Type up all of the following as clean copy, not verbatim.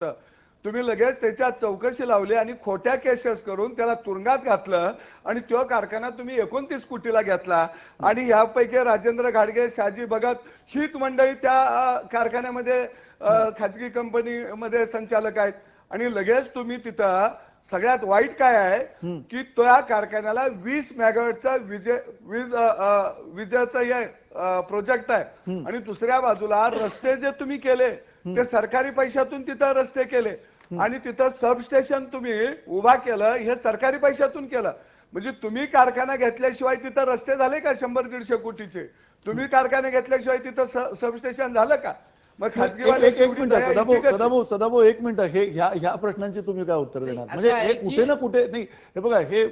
तुम्ही लगेच त्याच्या चौकशी लावली आणि खोट्या केसेस करून त्याला तुरुंगात घातलं आणि तो कारखाना तुम्ही 29 कोटीला घेतला आणि यापैकी राजेंद्र घाडगे, शहाजी भगत हीच मंडळी त्या कारखान्यामध्ये खाजगी कंपनीमध्ये संचालक आहेत आणि लगेच तुम्ही तिथं सगळ्यात वाईट काय आहे की त्या कारखान्याला 20 मेगावॅटचा विजेचा हे प्रोजेक्ट आहे आणि दुसऱ्या बाजूला रस्ते जे तुम्ही केले ते सरकारी पैशातून तिथं रस्ते केले आणि तिथं सबस्टेशन तुम्ही उभा केलं हे सरकारी पैशातून केलं म्हणजे तुम्ही कारखाना घेतल्याशिवाय तिथं रस्ते झाले का 100-150 कोटीचे तुम्ही कारखाने घेतल्याशिवाय तिथं सबस्टेशन झालं का मग एक मिनिट सदाभाऊ एक मिनिट हे ह्या प्रश्नांची तुम्ही काय उत्तर देणार म्हणजे हे कुठे ना कुठे नाही हे बघा हे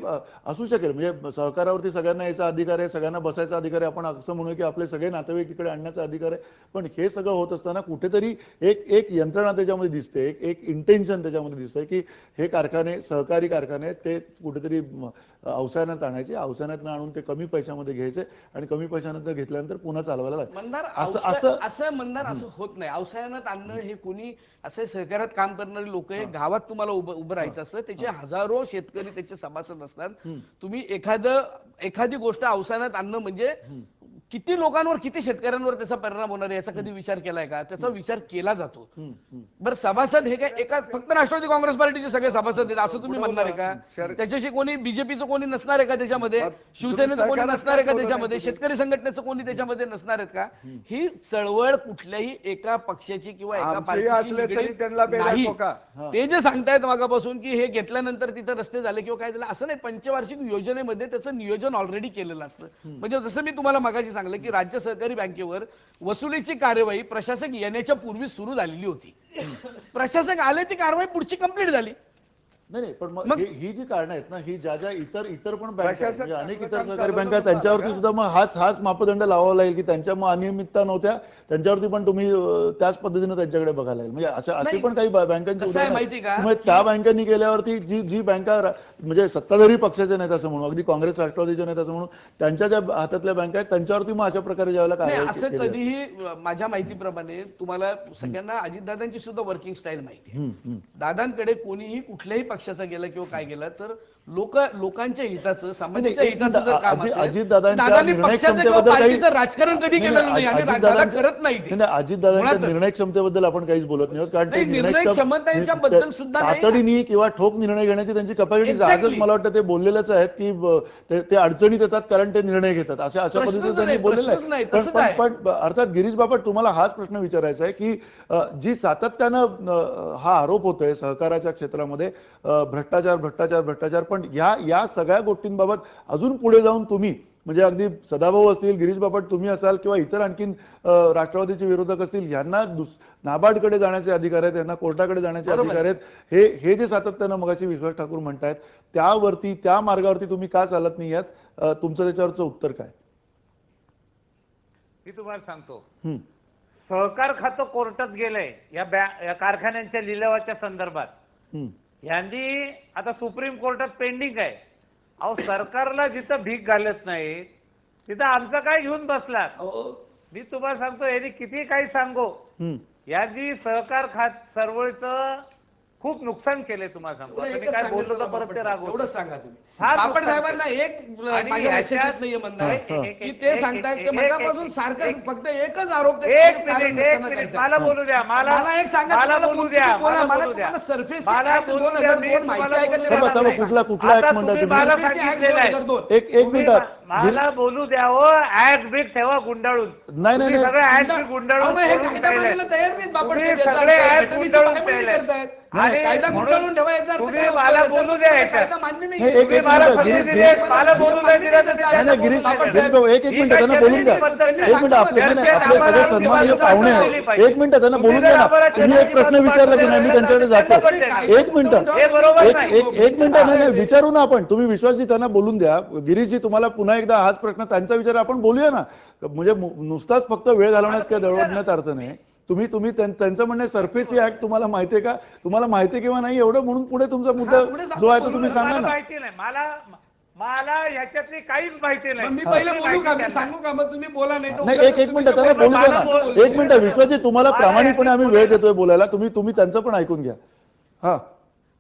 असू शकेल म्हणजे सहकारावरती सगळ्यांना यायचा अधिकार आहे सगळ्यांना बसायचा अधिकार आहे आपण असं म्हणू की आपले सगळे नातेवाईक इकडे आणण्याचा अधिकार आहे पण हे सगळं होत असताना कुठेतरी एक यंत्रणा त्याच्यामध्ये दिसते एक इंटेन्शन त्याच्यामध्ये दिसतंय की हे कारखाने सहकारी कारखाने ते कुठेतरी अवसायात आणायचे अवसायात आणून ते कमी पैशामध्ये घ्यायचे आणि कमी पैशानंतर घेतल्यानंतर पुन्हा चालवायला लागतं असं म्हणणार असं होत नाही अवसायात आणणं हे कोणी असे सहकार्यात काम करणारे लोक हे गावात तुम्हाला उभं राहायचं असतं त्याचे हजारो शेतकरी त्याचे सभासद असतात तुम्ही एखादी गोष्ट अवसायात आणणं म्हणजे किती लोकांवर किती शेतकऱ्यांवर त्याचा परिणाम होणार आहे याचा कधी विचार केलाय का त्याचा विचार केला जातो बरं सभासद हे काय एका फक्त राष्ट्रवादी काँग्रेस पार्टीचे सगळे सभासद आहेत असं तुम्ही म्हणणार आहे का त्याच्याशी कोणी बीजेपीचं कोणी नसणार आहे का त्याच्यामध्ये शिवसेनेचं कोणी नसणार आहे का त्याच्यामध्ये शेतकरी संघटनेचं कोणी त्याच्यामध्ये नसणार आहेत का ही चळवळ कुठल्याही एका पक्षाची किंवा एका पार्टीची नाही ते जे सांगतायत मागापासून की हे घेतल्यानंतर तिथं रस्ते झाले किंवा काय झालं असं नाही पंचवार्षिक योजनेमध्ये त्याचं नियोजन ऑलरेडी केलेलं असतं म्हणजे जसं मी तुम्हाला मागाशी सांगलं की राज्य सहकारी बँकेवर वसुलीची कार्यवाही प्रशासक येण्याच्या पूर्वी सुरू झालेली होती प्रशासक आले ती कारवाई पुढची कंप्लीट झाली नाही पण मग ही जी कारण आहेत ना ही ज्या इतर पण बँका म्हणजे अनेक इतर सहकारी बँका त्यांच्यावरती सुद्धा मग हाच मापदंड लावावा लागेल की त्यांच्या मग अनियमितता नव्हत्या त्यांच्यावरती पण तुम्ही त्याच पद्धतीने त्यांच्याकडे बघायला लागेल म्हणजे अशी पण काही बँकांची उदाहरणं त्या बँकांनी केल्यावरती जी बँका म्हणजे सत्ताधारी पक्षाचे नेते असं म्हणून अगदी काँग्रेस राष्ट्रवादीचे नेते असं म्हणून त्यांच्या ज्या हातातल्या बँका आहेत त्यांच्यावरती मग अशा प्रकारे ज्यावेळेला काय असं कधीही माझ्या माहितीप्रमाणे तुम्हाला सगळ्यांना अजितदादांची सुद्धा वर्किंग स्टाईल माहिती आहे दादांकडे कोणीही कुठल्याही पक्षाचा गेला किंवा काय गेला तर लोकांच्या हिताचं सामान्यांच्या हिताचं जर काम अजितदादांनी पक्षाचं राजकारण कधी केलेलं नाही आणि करत नाही अजितदादांच्या निर्णय क्षमतेबद्दल आपण काहीच बोलत नाही कारण ते निर्णय क्षमतेबद्दल सुद्धा तातडीने किंवा ठोक निर्णय घेण्याची त्यांची कपॅसिटी आजच मला वाटतं ते बोललेलंच आहेत की ते अडचणीत येतात कारण ते निर्णय घेतात अशा पद्धतीने त्यांनी बोललेलं आहे पण अर्थात गिरीश बापट तुम्हाला हाच प्रश्न विचारायचा आहे की जी सातत्यानं हा आरोप होतोय सहकाराच्या क्षेत्रामध्ये भ्रष्टाचार पण या सगळ्या गोष्टींबाबत अजून पुढे जाऊन तुम्ही म्हणजे अगदी सदाभाऊ असतील गिरीश बापट तुम्ही असाल किंवा इतर आणखीन राष्ट्रवादीचे विरोधक असतील यांना नाबार्डकडे जाण्याचे अधिकार आहेत यांना कोर्टाकडे जाण्याचे अधिकार आहेत हे जे सातत्यानं मगाशी विश्वास ठाकूर म्हणतायत त्या मार्गावरती तुम्ही का चालत नाही आहात तुमचं त्याच्यावरचं उत्तर काय मी तुम्हाला सांगतो सहकार खातं कोर्टात गेलंय या कारखान्यांच्या लिलावाच्या संदर्भात यांनी आता सुप्रीम कोर्टात पेंडिंग आहे अहो सरकारला जिथं भीक घालत नाही तिथं आमचं काय घेऊन बसला मी तुम्हाला सांगतो यांनी किती काही सांगो यांनी सहकार खात चळवळीचं खूप नुकसान केलंय तुम्हाला सांगतो आता मी काय बोललो तर परत ते रागवतो एवढं सांगा तुम्ही बापट साहेबांना एक नाहीये म्हणणार की ते सांगतायत की मगापासून सारखं फक्त एकच आरोप एक मिनिट मला बोलू द्या मला एक सांगा मला बोलू द्या मला सर्फेस मला बोलू द्या कुठला ऍक्ट म्हणतात एक मिनिट मला बोलू द्या हो ऍक्ट बीट ठेवा गुंडाळून नाही सगळे ऍक्ट बीट गुंडाळून तयार नाहीत बापट सगळे ऍक्ट गुंडाळून गुंडाळून ठेवायचा तुम्ही मला बोलू द्या मान्य नाही एक मिनिट त्यांना बोलून द्या एक मिनिट आपले सगळे सन्माननीय पाहुणे आहेत एक मिनिट त्यांना बोलून द्या ना तुम्ही एक प्रश्न विचारला की नाही मी त्यांच्याकडे जातो एक मिनिट नाही विचारू ना आपण तुम्ही विश्वासजी त्यांना बोलून द्या गिरीशजी तुम्हाला पुन्हा एकदा हाच प्रश्न त्यांचा विचार आपण बोलूया ना म्हणजे नुसताच फक्त वेळ घालवण्यात किंवा दळवण्यात अर्थ नाही तुम्ही त्यांचं म्हणणे सरफेसी ऍक्ट तुम्हाला माहितीये का तुम्हाला माहिती किंवा नाही एवढं म्हणून पुढे तुमचा मुद्दा जो आहे तो तुम्ही सांगा ना माहिती नाही मला मला ह्याच्यातली काहीच माहिती नाही. मी पहिले बोलू का? मी सांगू का? मग तुम्ही बोला. नाही नाही, एक मिनिट त्यांना बोलू द्या ना. एक मिनिट विश्वजित, तुम्हाला प्रामाणिकपणे आम्ही वेळ देतोय बोलायला, तुम्ही त्यांचं पण ऐकून घ्या. हा,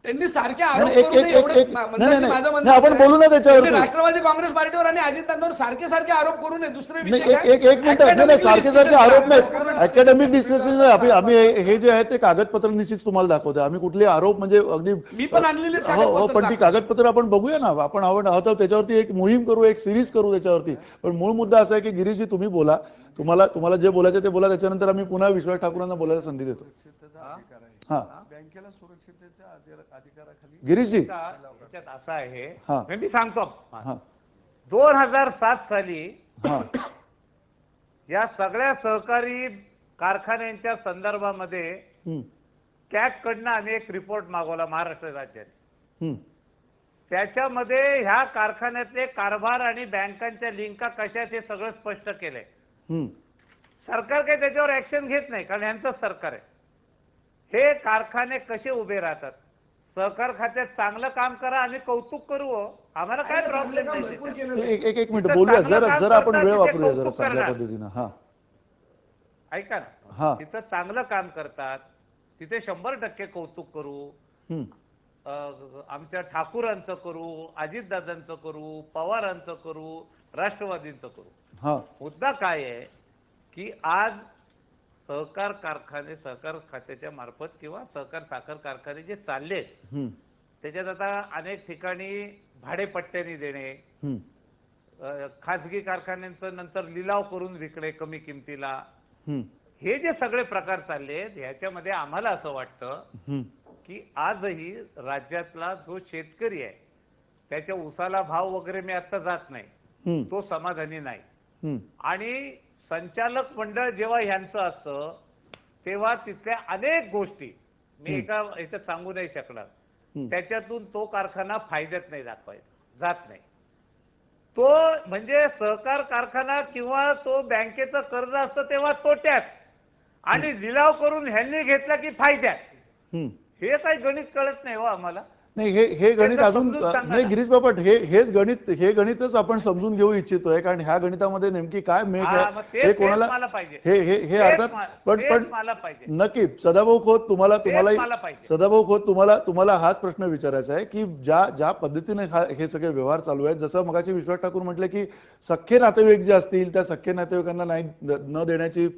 त्यांनी सारखे नाही, आरोप एक- करू नये एक- एवढं एक- माझं नाही, नाही, म्हणणं नाही, आपण आहे. बोलू ना त्याच्यावरती. त्यांनी राष्ट्रवादी काँग्रेस पार्टीवर आणि अजितदादांवर सारखे सारखे आरोप करू नये. दुसरे नाही, विषय काय? एक मिनिट, नाही, सारखे सारखे आरोप नाही, अकॅडमिक डिस्कशन आम्ही हे जे आहे ते कागदपत्र निश्चित तुम्हाला दाखवतो. आम्ही कुठले आरोप म्हणजे अगदी मी पण आणलेले हो, पण ती कागदपत्र आपण बघूया ना. आपण आहोत त्याच्यावरती एक मोहीम करू, एक सिरीज करू त्याच्यावरती. पण मूळ मुद्दा असा आहे की गिरीशजी तुम्ही बोला, तुम्हाला जे बोलायचं ते बोला, त्याच्यानंतर आम्ही पुन्हा विश्वास ठाकूरांना बोलायला संधी देतो. हा, बँकेला सुरक्षिततेच्या अधिकाराखाली गिरीशजी त्याच्यात असं आहे, हा. मी सांगतो. हा 2007 साली हा या सगळ्या सहकारी कारखान्यांच्या संदर्भामध्ये हम्म, कॅग कडनं आम्ही एक रिपोर्ट मागवला महाराष्ट्र राज्याने. हम्म, त्याच्यामध्ये ह्या कारखान्यातले कारभार आणि बँकांच्या लिंका कशा आहेत हे सगळं स्पष्ट केलंय. हम्म, सरकार काही त्याच्यावर ऍक्शन घेत नाही, कारण यांचंच सरकार आहे. हे कारखाने कसे उभे राहतात? सहकार खात्यात चांगलं काम करा, आम्ही कौतुक करू हो. आम्हाला काय प्रॉब्लेम नाही त्याच्यात. एक मिनिट बोलूया, जरा आपण वेळ वापरूया जरा चांगल्या पद्धतीनं. हा, ऐका हा. ना, तिथं चांगलं काम करतात, तिथे 100% कौतुक करू. हम्म, आमच्या ठाकूरांचं करू, अजितदादांचं करू, पवारांचं करू, राष्ट्रवादींचं करू. हा, मुद्दा काय आहे की आज सहकार कारखाने सहकार खात्याच्या मार्फत किंवा सहकार साखर कारखाने जे चालले हम्म, त्याच्यात आता अनेक ठिकाणी भाडेपट्ट्याने देणे, हम्म, खासगी कारखान्यांचं नंतर लिलाव करून विकणे कमी किमतीला, हम्म, हे जे सगळे प्रकार चालले ह्याच्यामध्ये आम्हाला असं वाटतं हम्म, की आजही राज्यातला जो शेतकरी आहे त्याच्या उसाला भाव वगैरे मी आता जात नाही, हम्म, तो समाधानी नाही. हम्म, आणि संचालक मंडळ जेव्हा ह्यांचं असतं तेव्हा तिथल्या अनेक गोष्टी मी एका याच्यात सांगू नाही शकणार, त्याच्यातून तो कारखाना फायद्यात नाही जात नाही. तो म्हणजे सहकार कारखाना किंवा तो बँकेचं कर्ज असतं तेव्हा तोट्यात आणि लिलाव करून ह्यांनी घेतला की फायद्यात. हम्म. हे काही गणित कळत नाही हो आम्हाला. नाही, हे गणित त्याचं अजून समजून सांगा नाही ना. गिरीश बापट, हे गणितच आपण समजून घेऊ इच्छितोय, कारण ह्या गणितामध्ये नेमकी काय मेघ हा, मग आहे तेच हे कोणाला मला पाहिजे. हे अर्थात पण मला पाहिजे. नक्की सदाभाऊ खोत मला तुम्हाला पाहिजे. सदाभाऊ खोत तुम्हाला हाच प्रश्न विचारायचा आहे की ज्या पद्धतीने हे सगळे व्यवहार चालू आहेत, जसं मगाशी विश्वास ठाकूर म्हटलं की सख्खे नातेवाईक जे असतील त्या सख्खे नातेवाईकांना नाही न देण्याची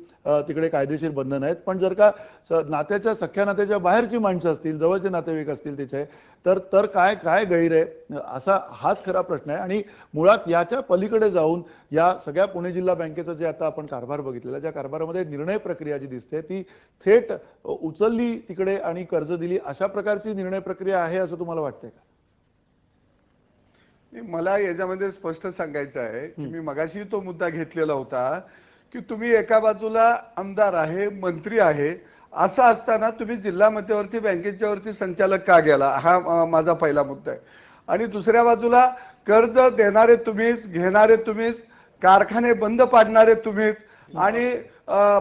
तिकडे कायदेशीर बंधन आहेत, पण जर का सख्ख्या नात्याच्या बाहेरची माणसं असतील, जवळचे नातेवाईक असतील त्याचे, तर काय गैर आहे, असा हाच खरा प्रश्न आहे. आणि मुळात याच्या पलीकडे जाऊन या सगळ्या पुणे जिल्हा बँकेचं जे आता आपण कारभार बघितलेला, ज्या कारभारामध्ये निर्णय प्रक्रिया जी दिसते ती थेट उचलली तिकडे आणि कर्ज दिली, अशा प्रकारची निर्णय प्रक्रिया आहे असं तुम्हाला वाटतंय का? मला याच्यामध्ये स्पष्ट सांगायचं आहे की मी मगाशी तो मुद्दा घेतलेला होता की तुम्ही एका बाजूला आमदार आहे, मंत्री आहे, असं असताना तुम्ही जिल्हा मध्यवर्ती बँकेच्या वरती संचालक का गेला, हा माझा पहिला मुद्दा आहे. आणि दुसऱ्या बाजूला कर्ज देणारे तुम्हीच, घेणारे तुम्हीच, कारखाने बंद पाडणारे तुम्हीच आणि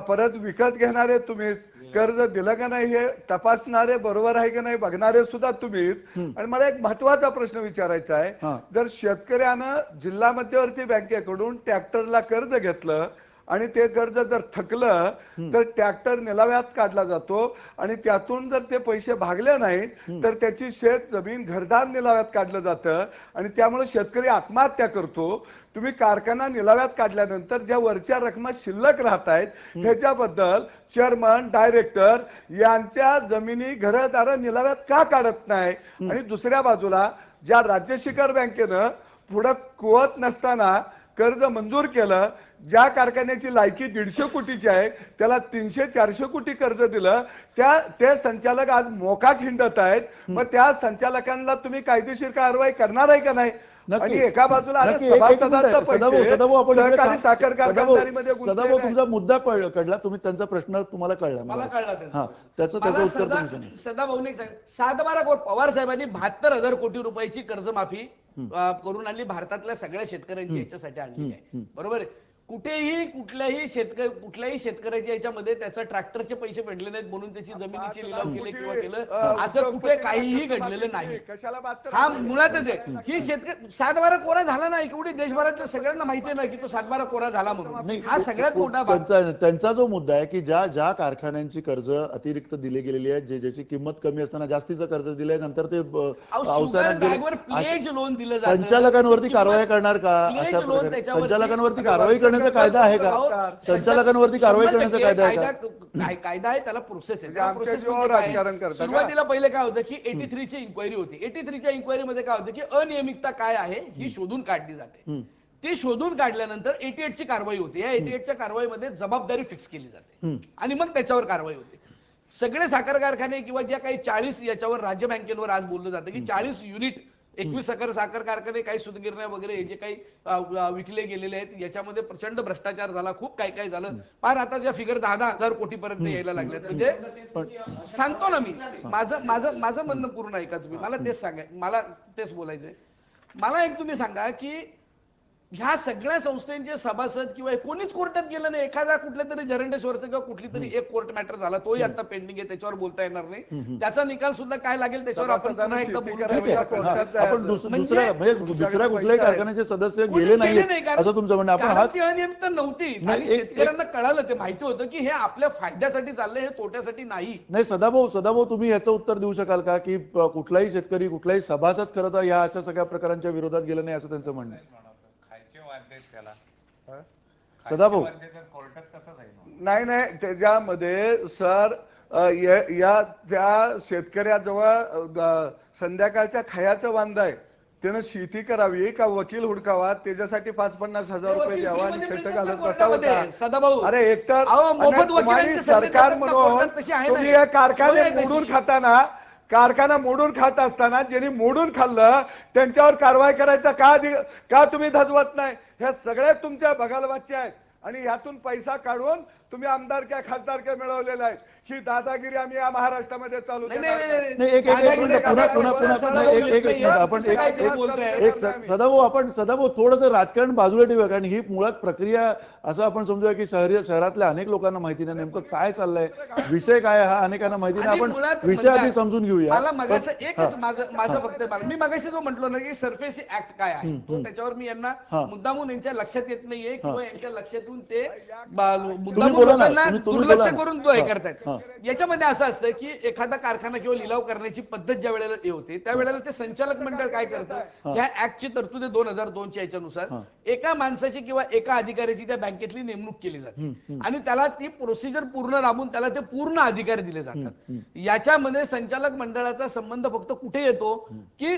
परत विकत घेणारे तुम्हीच, कर्ज दिलं का नाही हे तपासणारे बरोबर आहे की नाही बघणारे सुद्धा तुम्हीच. आणि मला एक महत्वाचा प्रश्न विचारायचा आहे, जर शेतकऱ्यानं जिल्हा मध्यवर्ती बँकेकडून ट्रॅक्टरला कर्ज घेतलं आणि ते कर्ज जर थकलं तर ट्रॅक्टर निलाव्यात काढला जातो आणि त्यातून जर ते पैसे भागले नाहीत तर त्याची शेत जमीन घरदार निलाव्यात काढलं जातं आणि त्यामुळे शेतकरी आत्महत्या करतो. तुम्ही कारखाना निलाव्यात काढल्यानंतर ज्या वरच्या रकमा शिल्लक राहत आहेत त्याच्याबद्दल चेअरमन, डायरेक्टर यांच्या जमिनी घरदार निलाव्यात का काढत नाही? आणि दुसऱ्या बाजूला ज्या राज्य शिखर बँकेनं पुढे कुवत नसताना कर्ज मंजूर केलं, ज्या कारखान्याची लायकी 150 कोटीची आहे त्याला 300-400 कोटी कर्ज दिलं, ते संचालक आज मोकाट हिंडत आहेत. मग त्या संचालकांना तुम्ही कायदेशीर कारवाई करणार आहे का नाही? आणि एका बाजूला तुमचा मुद्दा कळला, तुम्ही त्यांचा प्रश्न तुम्हाला कळला, मला कळला. हा, त्याचं उत्तर तुम्ही सांगा. सदाभाऊने 7-12 कोटी पवार साहेबांनी 72,000 कोटी रुपयाची कर्जमाफी करून आणली, भारतातल्या सगळ्या शेतकऱ्यांची याच्यासाठी आणली आहे, बरोबर आहे. कुठेही कुठल्याही शेतकऱ्याच्या याच्यामध्ये त्याचा ट्रॅक्टरचे पैसे भेटले नाहीत म्हणून त्याची जमिनीची लिलाव केले किंवा केलं असं कुठे काहीही घडलेलं नाही. हा मुळातच आहे ही शेतकरी 7-12 कोरा झाला नाही एवढी देशभरातल्या सगळ्यांना माहिती आहे ना की तो 7-12 कोरा झाला म्हणून. हा सगळ्यात मोठा भाग त्यांचा जो मुद्दा आहे की ज्या कारखान्यांची कर्ज अतिरिक्त दिली गेलेली आहे ज्याची किंमत कमी असताना जास्तीचं कर्ज दिलंय नंतर ते प्लेज लोन दिलं जातं. संचालकांवरती कारवाई करणार का अशा प्रकारे संचालकांवरती कारवाई करण्याचा कायदा आहे का संचालकांवरती कारवाई करण्याचा कायदा आहे का कायदा आहे त्याला प्रोसेस आहे. राजकारण सुरुवातीला पहिले काय होतं की 83 ची इन्क्वायरी होती. 83च्या इन्क्वायरीमध्ये काय होतं की अनियमितता काय आहे ही शोधून काढली जाते. ती शोधून काढल्यानंतर 88 ची कारवाई होते. या 88च्या कारवाईमध्ये जबाबदारी फिक्स केली जाते आणि मग त्याच्यावर कारवाई होते. सगळे साखर कारखाने किंवा ज्या काही 40 याच्यावर राज्य बँकेवर आज बोललं जातं की 40 युनिट 21 साखर कारखाने काही सुतगिरण्या वगैरे हे जे काही विकले गेलेले आहेत याच्यामध्ये प्रचंड भ्रष्टाचार झाला. खूप काय झालं. फार आताच्या फिगर 10,000 कोटीपर्यंत यायला लागल्यात. म्हणजे सांगतो ना मी माझं म्हणणं पूर्ण ऐका तुम्ही. मला तेच मला तेच बोलायचंय. मला एक तुम्ही सांगा की ह्या सगळ्या संस्थांचे सभासद किंवा कोणीच कोर्टात गेलं नाही. एखादा कुठल्या तरी जरंडेश्वरचं किंवा कुठली तरी एक कोर्ट मॅटर झाला तोही आता पेंडिंग आहे त्याच्यावर बोलता येणार नाही. त्याचा निकाल सुद्धा काय लागेल त्याच्यावर आपण पुन्हा एकदा आपण दुसऱ्या कुठल्याही कारखान्याचे सदस्य गेले नाही असं तुमचं म्हणणं. आपण अनियमितता नव्हती आणि शेतकऱ्यांना कळालं ते माहिती होतं की हे आपल्या फायद्यासाठी चाललंय हे तोट्यासाठी नाही. सदाभाऊ तुम्ही याचं उत्तर देऊ शकाल का की कुठलाही शेतकरी कुठलाही सभासद खरं तर या अशा सगळ्या प्रकारांच्या विरोधात गेलं नाही असं त्यांचं म्हणणं आहे. सदाभाऊ नाही त्याच्यामध्ये सर या त्या शेतकऱ्याजवळ संध्याकाळच्या खायाचं वांदा आहे. त्यानं शेती करावी का वकील हुडकावा त्याच्यासाठी 50-50 हजार रुपये द्यावा आणि खर्च घालत बसावं. अरे एकतर सरकार म्हणून तुम्ही हे कारखाने मोडून खात असताना ज्यांनी मोडून खाल्लं त्यांच्यावर कारवाई करायचा का तुम्ही धजवत नाही. ह्या सगळ्या तुमच्या बघालवाचे आहेत आणि ह्यातून पैसा काढून तुम्ही आमदारक्या खासदारक्या मिळवलेला आहे. ही दादागिरी आम्ही या महाराष्ट्रामध्ये चालू सदाभाऊ थोडंसं राजकारण बाजूला ठेवूया कारण ही मुळात प्रक्रिया असं आपण समजूया की शहरातल्या अनेक लोकांना माहिती नाही नेमकं काय चाललंय विषय काय हा अनेकांना माहिती नाही. आपण विषय आधी समजून घेऊया. मला मगाचं एकच माझं फक्त मी मगाशी जो म्हटलो ना की सरफेसी ऍक्ट काय आहे तो त्याच्यावर मी यांना मुद्दामून यांच्या लक्षात येत नाहीये किंवा यांच्या लक्षातून ते दुर्लक्ष करून तो हे करतायत. याच्यामध्ये असं असतं की एखादा कारखाना किंवा लिलाव करण्याची पद्धत ज्या वेळेला होते त्यावेळेला ते संचालक मंडळ काय करतं या ऍक्टची तरतूद 2002च्या याच्यानुसार एका माणसाची किंवा एका अधिकाऱ्याची त्या बँकेतली नेमणूक केली जाते आणि त्याला ती प्रोसिजर पूर्ण राबून त्याला ते पूर्ण अधिकार दिले जातात. याच्यामध्ये संचालक मंडळाचा संबंध फक्त कुठे येतो की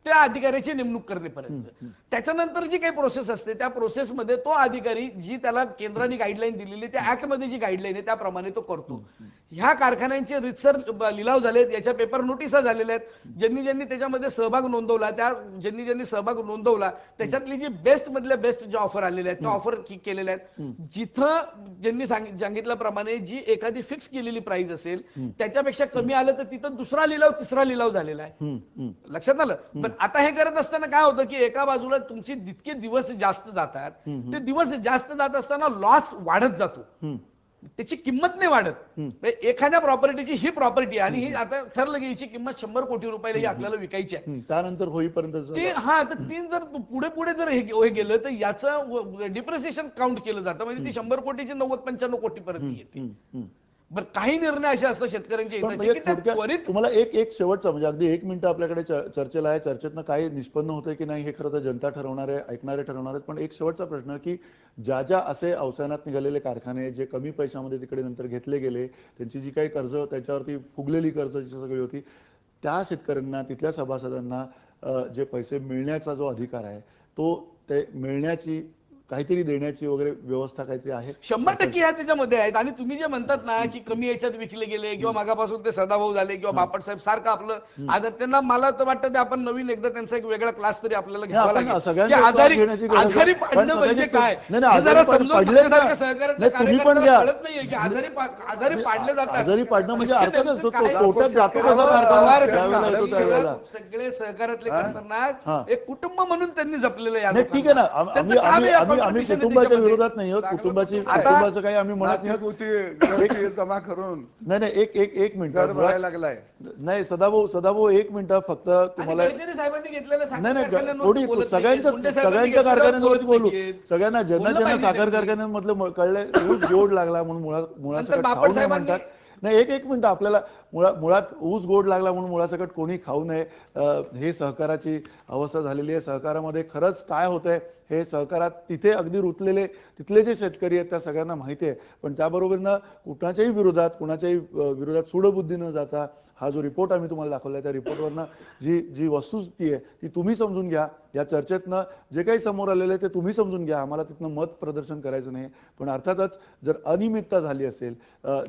त्या अधिकाऱ्याची नेमणूक करण्यापर्यंत. त्याच्यानंतर जी काही प्रोसेस असते त्या प्रोसेसमध्ये तो अधिकारी जी त्याला केंद्राने गाईडलाईन दिलेली त्या ऍक्ट मध्ये जी गाईडलाईन आहे त्याप्रमाणे तो करतो. ह्या कारखान्यांचे रितसर लिलाव झालेत याच्या पेपर नोटिसा झालेल्या आहेत. ज्यांनी त्याच्यामध्ये सहभाग नोंदवला ज्यांनी सहभाग नोंदवला त्याच्यातली जी बेस्ट मधल्या बेस्ट ज्या ऑफर आलेल्या आहेत त्या ऑफर केलेल्या आहेत. जिथं ज्यांनी सांगितल्याप्रमाणे जी एखादी फिक्स केलेली प्राइस असेल त्याच्यापेक्षा कमी आलं तर तिथं दुसरा लिलाव तिसरा लिलाव झालेला आहे. लक्षात आलं. पण आता हे करत असताना काय होतं की एका बाजूला तुमची जितके दिवस जास्त जातात ते दिवस जास्त जात असताना लॉस वाढत जातो. त्याची किंमत नाही वाढत. एखाद्या प्रॉपर्टीची ही प्रॉपर्टी आहे आणि ही आता ठरलं की हिची किंमत 100 कोटी रुपयाला ही आपल्याला विकायची आहे. त्यानंतर होईपर्यंत तर तीन जर पुढे जर हे गेलं तर याचं डिप्रिसिएशन काउंट केलं जातं म्हणजे ती 100 कोटीची 90-95 कोटीपर्यंत येते. बरं काही निर्णय असे असतात शेतकऱ्यांचे. तुम्हाला एक शेवटचा म्हणजे अगदी 1 मिनिट आपल्याकडे चर्चेला आहे. चर्चेतनं काय निष्पन्न होतंय की नाही हे खरं तर जनता ठरवणार आहे ऐकणारे ठरवणार आहेत. पण एक शेवटचा प्रश्न की ज्या असे अवसानात निघालेले कारखाने जे कमी पैशामध्ये तिकडे नंतर घेतले गेले त्यांची जी काही कर्ज त्याच्यावरती फुगलेली कर्ज जी सगळी होती त्या शेतकऱ्यांना तिथल्या सभासदांना जे पैसे मिळण्याचा जो अधिकार आहे तो ते मिळण्याची काहीतरी देण्याची वगैरे व्यवस्था काहीतरी आहे 100% ह्या त्याच्यामध्ये आहेत. आणि तुम्ही जे म्हणतात ना की कमी याच्यात विकले गेले किंवा मागापासून ते सदाभाऊ झाले किंवा बापट साहेब सारखं आपलं आता त्यांना मला तर वाटतं ते आपण नवीन एकदा त्यांचा एक वेगळा क्लास तरी आपल्याला घ्यावा लागेल. आजारी पाडणं म्हणजे काय जरा समजून तुम्ही पण घ्या. कळत नाहीये की आजारी पाडले जातात. आजारी पाडणं म्हणजे अर्थातच तोट्यात जातो कसा कारखाना. सगळे सहकार्यातले करताना एक कुटुंब म्हणून त्यांनी जपलेलं आहे. ठीक आहे ना. आम्ही आम्ही petition आहे कुटुंबाच्या त्याच्यामध्ये. विरोधात नाही आहोत. कुटुंबाचं काही आम्ही म्हणत नाही आहोत. नागरिकत्व जमा करून नाही एक मिनिट घर भरायला लागलाय. नाही सदाभाऊ एक मिनिट फक्त तुम्हाला आणि गडकरी साहेबांनी घेतलेलं साखर नाही कारखान्यांवरती कोणी बोलत सगळ्यांच्या नाहीये. मुंडे साहेबांनी सगळ्यांच्या घेतलेलं कारखान्यांवरती बोलत बोलू नाहीये. सगळ्यांना ज्यांना बोललं ज्यांना पाहिजे साखर त्यांनी. कारखान्यांमधलं कळलंय ऊस गोड लागला म्हणून नंतर मुळासकट बापट खाऊ नये साहेबांनी- म्हणतात. नाही एक मिनिट आपल्याला मुळात ऊस गोड लागला म्हणून मुळासकट कोणी खाऊ नये. हे सहकाराची अवस्था झालेली आहे. सहकारामध्ये खरंच काय होतंय हे सहकारात तिथे अगदी रुतलेले तिथले जे शेतकरी आहेत त्या सगळ्यांना माहिती आहे. पण त्याबरोबरनं कुणाच्याही विरोधात सूडबुद्धी न जाता हा जो रिपोर्ट आम्ही तुम्हाला दाखवलाय त्या रिपोर्टवरनं जी वस्तुस्थिती आहे ती तुम्ही समजून घ्या. या चर्चेतनं जे काही समोर आलेलं आहे ते तुम्ही समजून घ्या. आम्हाला तिथनं मत प्रदर्शन करायचं नाही. पण अर्थातच जर अनियमितता झाली असेल,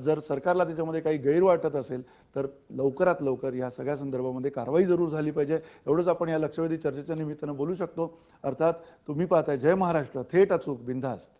जर सरकारला त्याच्यामध्ये काही गैर वाटत असेल तर लवकरात लवकर या सगळ्या संदर्भामध्ये कारवाई जरूर झाली पाहिजे. एवढंच आपण या लक्षवेधी चर्चेच्या निमित्तानं बोलू शकतो. अर्थात तुम्ही पाहताय जय महाराष्ट्र, थेट अचूक, बिनधास्त.